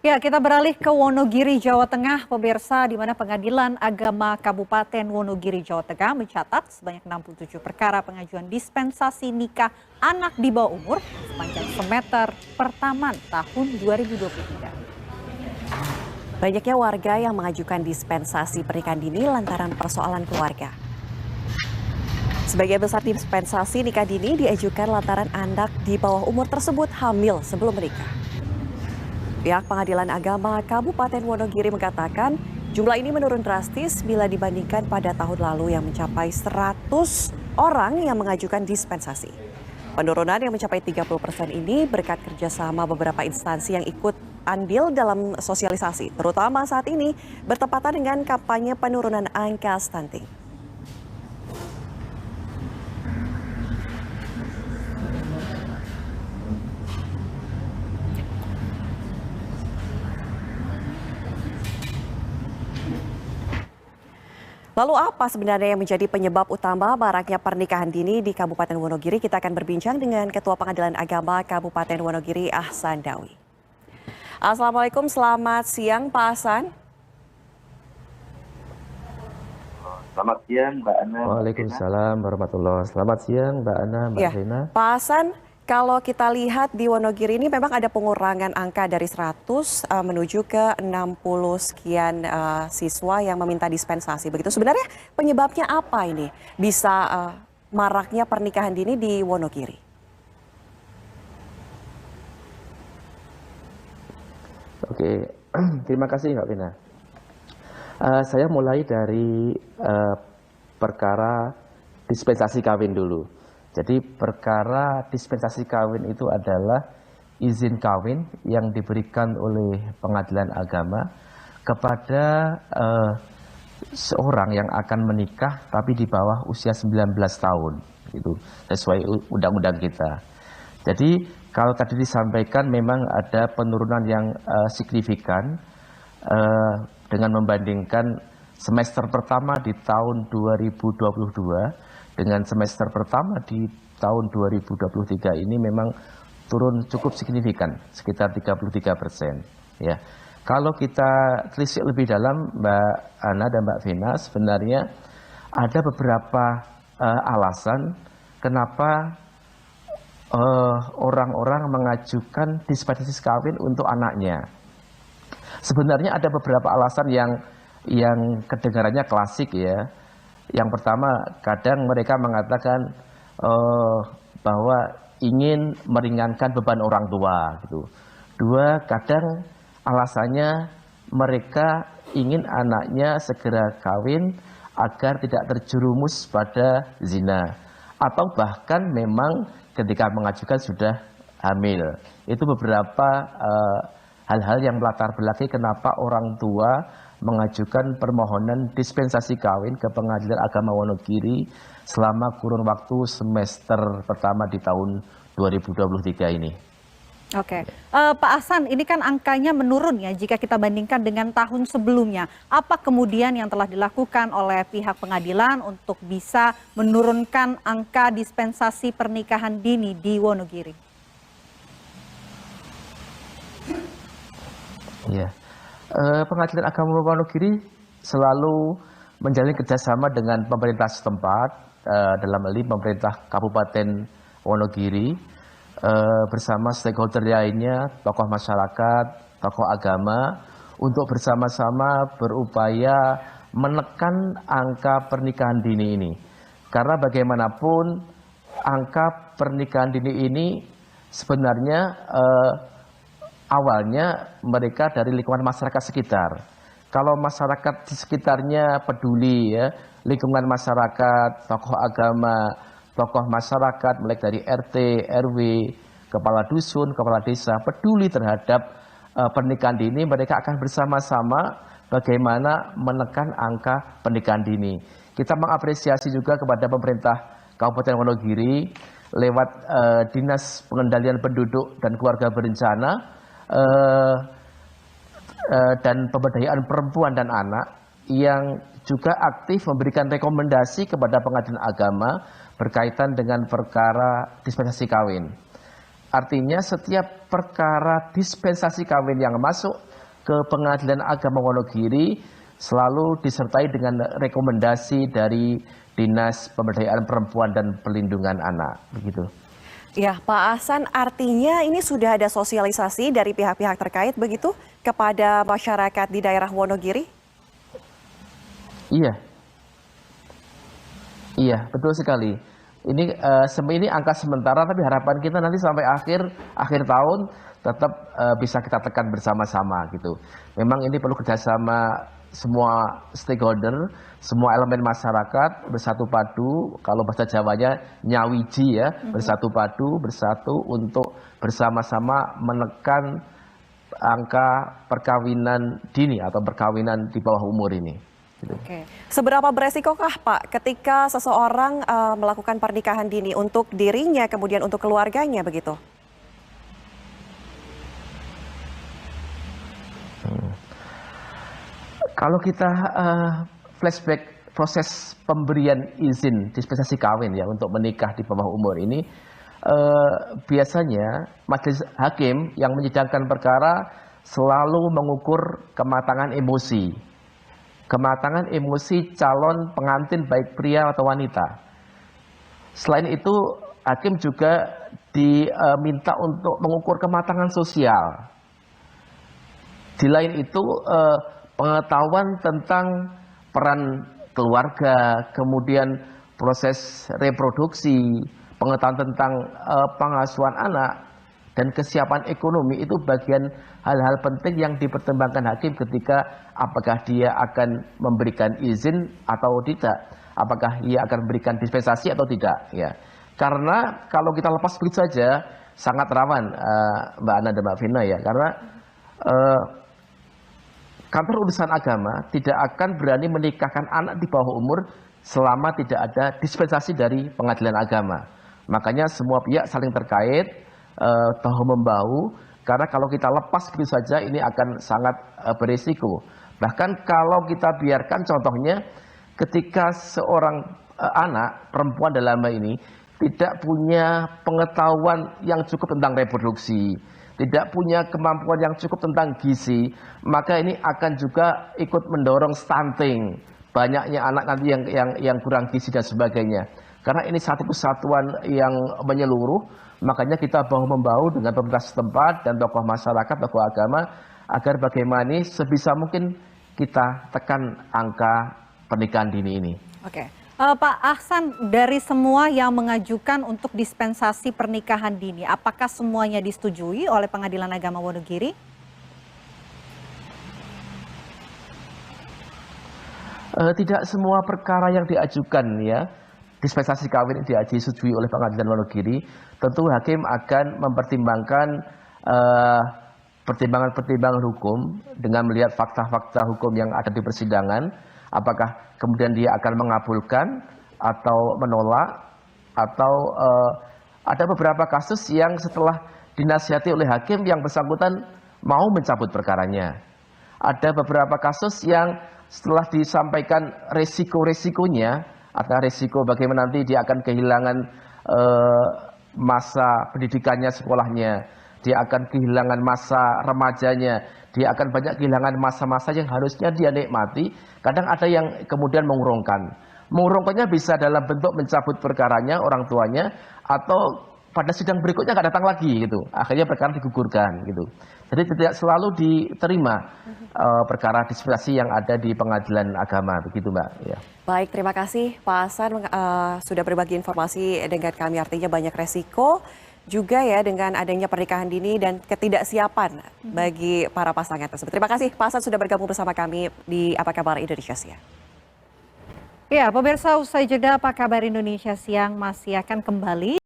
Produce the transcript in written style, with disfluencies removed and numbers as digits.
Ya, kita beralih ke Wonogiri, Jawa Tengah, pemirsa, di mana Pengadilan Agama Kabupaten Wonogiri, Jawa Tengah mencatat sebanyak 67 perkara pengajuan dispensasi nikah anak di bawah umur sepanjang semester pertama tahun 2023. Banyaknya warga yang mengajukan dispensasi pernikahan dini lantaran persoalan keluarga. Sebagian besar dispensasi nikah dini diajukan lantaran anak di bawah umur tersebut hamil sebelum menikah. Pihak Pengadilan Agama Kabupaten Wonogiri mengatakan jumlah ini menurun drastis bila dibandingkan pada tahun lalu yang mencapai 100 orang yang mengajukan dispensasi. Penurunan yang mencapai 30% ini berkat kerjasama beberapa instansi yang ikut andil dalam sosialisasi, terutama saat ini bertepatan dengan kampanye penurunan angka stunting. Lalu apa sebenarnya yang menjadi penyebab utama maraknya pernikahan dini di Kabupaten Wonogiri? Kita akan berbincang dengan Ketua Pengadilan Agama Kabupaten Wonogiri, Ahsan Dawi. Assalamualaikum, selamat siang Pak Ahsan. Selamat siang Mbak Ana. Waalaikumsalam warahmatullahi wabarakatuh. Selamat siang Mbak Ana, Mbak Rina. Pak Ahsan, kalau kita lihat di Wonogiri ini memang ada pengurangan angka dari 100 menuju ke 60 sekian siswa yang meminta dispensasi. Begitu sebenarnya penyebabnya apa ini bisa maraknya pernikahan dini di Wonogiri? Oke, terima kasih Mbak Rina. Saya mulai dari perkara dispensasi kawin dulu. Jadi perkara dispensasi kawin itu adalah izin kawin yang diberikan oleh Pengadilan Agama kepada seorang yang akan menikah tapi di bawah usia 19 tahun, gitu, sesuai undang-undang kita. Jadi kalau tadi disampaikan memang ada penurunan yang signifikan dengan membandingkan semester pertama di tahun 2022 dengan semester pertama di tahun 2023 ini memang turun cukup signifikan, sekitar 33%. Ya. Kalau kita telisik lebih dalam, Mbak Ana dan Mbak Vina, sebenarnya ada beberapa alasan kenapa orang-orang mengajukan dispensasi kawin untuk anaknya. Sebenarnya ada beberapa alasan yang kedengarannya klasik ya. Yang pertama, kadang mereka mengatakan bahwa ingin meringankan beban orang tua, gitu. Dua, kadang alasannya mereka ingin anaknya segera kawin agar tidak terjerumus pada zina, atau bahkan memang ketika mengajukan sudah hamil. Itu beberapa hal-hal yang melatar belakangi kenapa orang tua mengajukan permohonan dispensasi kawin ke Pengadilan Agama Wonogiri selama kurun waktu semester pertama di tahun 2023 ini. Oke, Pak Ahsan, ini kan angkanya menurun ya jika kita bandingkan dengan tahun sebelumnya. Apa kemudian yang telah dilakukan oleh pihak pengadilan untuk bisa menurunkan angka dispensasi pernikahan dini di Wonogiri? Iya. Pengadilan Agama Wonogiri selalu menjalin kerjasama dengan pemerintah setempat, dalam hal ini pemerintah Kabupaten Wonogiri, bersama stakeholder lainnya, tokoh masyarakat, tokoh agama, untuk bersama-sama berupaya menekan angka pernikahan dini ini. Karena bagaimanapun angka pernikahan dini ini sebenarnya awalnya mereka dari lingkungan masyarakat sekitar. Kalau masyarakat di sekitarnya peduli ya, lingkungan masyarakat, tokoh agama, tokoh masyarakat mulai dari RT, RW, kepala dusun, kepala desa peduli terhadap pernikahan dini, mereka akan bersama-sama bagaimana menekan angka pernikahan dini. Kita mengapresiasi juga kepada pemerintah Kabupaten Wonogiri lewat Dinas Pengendalian Penduduk dan Keluarga Berencana dan Pemberdayaan Perempuan dan Anak yang juga aktif memberikan rekomendasi kepada Pengadilan Agama berkaitan dengan perkara dispensasi kawin. Artinya setiap perkara dispensasi kawin yang masuk ke Pengadilan Agama Wonogiri selalu disertai dengan rekomendasi dari Dinas Pemberdayaan Perempuan dan Perlindungan Anak, begitu. Ya, Pak Ahsan, artinya ini sudah ada sosialisasi dari pihak-pihak terkait begitu kepada masyarakat di daerah Wonogiri? Iya, iya, betul sekali. Ini angka sementara, tapi harapan kita nanti sampai akhir tahun tetap bisa kita tekan bersama-sama gitu. Memang ini perlu kerjasama semua stakeholder, semua elemen masyarakat bersatu padu, kalau bahasa Jawanya nyawiji ya, bersatu padu, bersatu untuk bersama-sama menekan angka perkawinan dini atau perkawinan di bawah umur ini. Gitu. Oke. Seberapa beresikokah Pak ketika seseorang melakukan pernikahan dini untuk dirinya kemudian untuk keluarganya begitu? Kalau kita flashback proses pemberian izin dispensasi kawin ya untuk menikah di bawah umur ini, biasanya majelis hakim yang menyidangkan perkara selalu mengukur kematangan emosi. Kematangan emosi calon pengantin baik pria atau wanita. Selain itu, hakim juga diminta untuk mengukur kematangan sosial. Di lain itu, pengetahuan tentang peran keluarga, kemudian proses reproduksi, pengetahuan tentang pengasuhan anak, dan kesiapan ekonomi itu bagian hal-hal penting yang dipertimbangkan hakim ketika apakah dia akan memberikan izin atau tidak, apakah ia akan memberikan dispensasi atau tidak. Ya, karena kalau kita lepas begitu saja sangat rawan, Mbak Ana dan Mbak Vina ya, karena kantor urusan agama tidak akan berani menikahkan anak di bawah umur selama tidak ada dispensasi dari pengadilan agama. Makanya semua pihak saling terkait, bahu-membahu, karena kalau kita lepas begitu saja ini akan sangat berisiko. Bahkan kalau kita biarkan contohnya ketika seorang anak perempuan dalam hal ini tidak punya pengetahuan yang cukup tentang reproduksi, tidak punya kemampuan yang cukup tentang gizi, maka ini akan juga ikut mendorong stunting, banyaknya anak nanti yang kurang gizi dan sebagainya. Karena ini satu kesatuan yang menyeluruh, makanya kita bahu-membahu dengan pemerintah setempat dan tokoh masyarakat, tokoh agama, agar bagaimana sebisa mungkin kita tekan angka pernikahan dini ini. Oke. Pak Ahsan, dari semua yang mengajukan untuk dispensasi pernikahan dini, apakah semuanya disetujui oleh Pengadilan Agama Wonogiri? Tidak semua perkara yang diajukan ya, dispensasi kawin yang disetujui oleh Pengadilan Wonogiri. Tentu hakim akan mempertimbangkan pertimbangan-pertimbangan hukum dengan melihat fakta-fakta hukum yang ada di persidangan. Apakah kemudian dia akan mengabulkan atau menolak, atau ada beberapa kasus yang setelah dinasihati oleh hakim yang bersangkutan mau mencabut perkaranya. Ada beberapa kasus yang setelah disampaikan resiko-resikonya, atau resiko bagaimana nanti dia akan kehilangan masa pendidikannya, sekolahnya, dia akan kehilangan masa remajanya, dia akan banyak kehilangan masa-masa yang harusnya dia nikmati. Kadang ada yang kemudian mengurungkan. Mengurungkannya bisa dalam bentuk mencabut perkaranya orang tuanya, atau pada sidang berikutnya nggak datang lagi gitu. Akhirnya perkara digugurkan gitu. Jadi tidak selalu diterima perkara dispensasi yang ada di pengadilan agama, begitu Mbak. Ya. Baik, terima kasih Pak Ahsan sudah berbagi informasi dengan kami. Artinya banyak resiko juga ya dengan adanya pernikahan dini dan ketidaksiapan bagi para pasangan tersebut. Terima kasih Pak Ahsan sudah bergabung bersama kami di Apa Kabar Indonesia Siang. Ya, pemirsa, usai jeda Apa Kabar Indonesia Siang masih akan kembali.